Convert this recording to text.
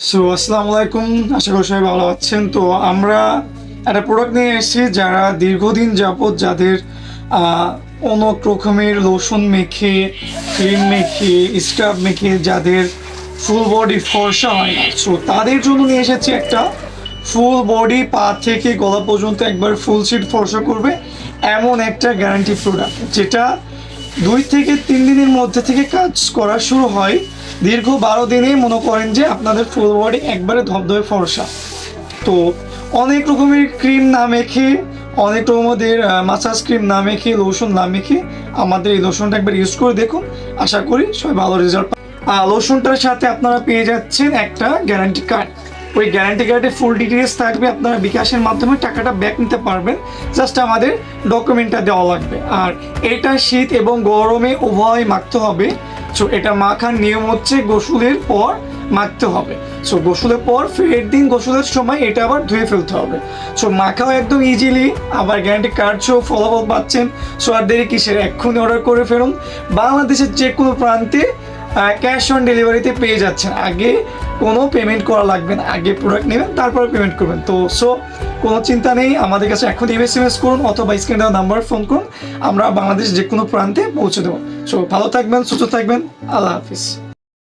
আসসালামু আলাইকুম, আশা করি সবাই ভালো আছেন। তো আমরা একটা প্রোডাক্ট নিয়ে এসেছি যারা দীর্ঘদিন যাবৎ যাদের অনেক রকমের লোশন মেখে, ক্রিম মেখে, স্ক্রাব মেখে যাদের ফুল বডি ফর্সা হয় না, সো তাদের জন্য নিয়ে এসেছি একটা ফুল বডি পা থেকে গলা পর্যন্ত একবার ফুল সিট ফর্সা করবে এমন একটা গ্যারান্টি প্রোডাক্ট, যেটা 2 থেকে 3 দিনের মধ্যে থেকে কাজ করা শুরু হয়। দীর্ঘ 12 দিনে মনে করেন যে আপনাদের ফুল বডি একবারে ধবধবে ফর্সা। তো অনেক রকমের ক্রিম না মেখে, অনেক রকমের মাসাজ ক্রিম না মেখে, লোশন না মেখে আমাদের এই লোশনটা একবার ইউজ করে দেখুন, আশা করি সবাই ভালো রেজাল্ট পাবেন। লোশনটার সাথে আপনারা পেয়ে যাচ্ছেন একটা গ্যারান্টি কার্ড। ওই গ্যারান্টি কার্ডে ফুল ডিটেলস থাকবে, আপনারা বিকাশের মাধ্যমে টাকাটা ব্যাক নিতে পারবেন, জাস্ট আমাদের ডকুমেন্টটা দেওয়া লাগবে। আর এটা শীত এবং গরমে উভয় মাখতে হবে। সো এটা মাখার নিয়ম হচ্ছে গোসলের পর মাখতে হবে। সো গোসলের পর ফের দিন গোসলের সময় এটা আবার ধুয়ে ফেলতে হবে। সো মাখাও একদম ইজিলি, আবার গ্যারান্টি কার্ড সহ ফলাফল পাচ্ছেন। সো আর দেরি কিসের, এক্ষুনি অর্ডার করে ফেলুন। বাংলাদেশের যে কোনো প্রান্তে ক্যাশ অন ডেলিভারিতে পেয়ে যাচ্ছেন। আগে কোনো পেমেন্ট করা লাগবে না, আগে প্রোডাক্ট নেবেন তারপরে পেমেন্ট করবেন। তো কোনো চিন্তা নেই, আমাদের কাছে এখন এসএমএস করুন অথবা স্ক্রিনে দেওয়া নাম্বারে ফোন করুন, আমরা বাংলাদেশ যে কোনো প্রান্তে পৌঁছে দেবো। সো ভালো থাকবেন, সুস্থ থাকবেন, আল্লাহ হাফিজ।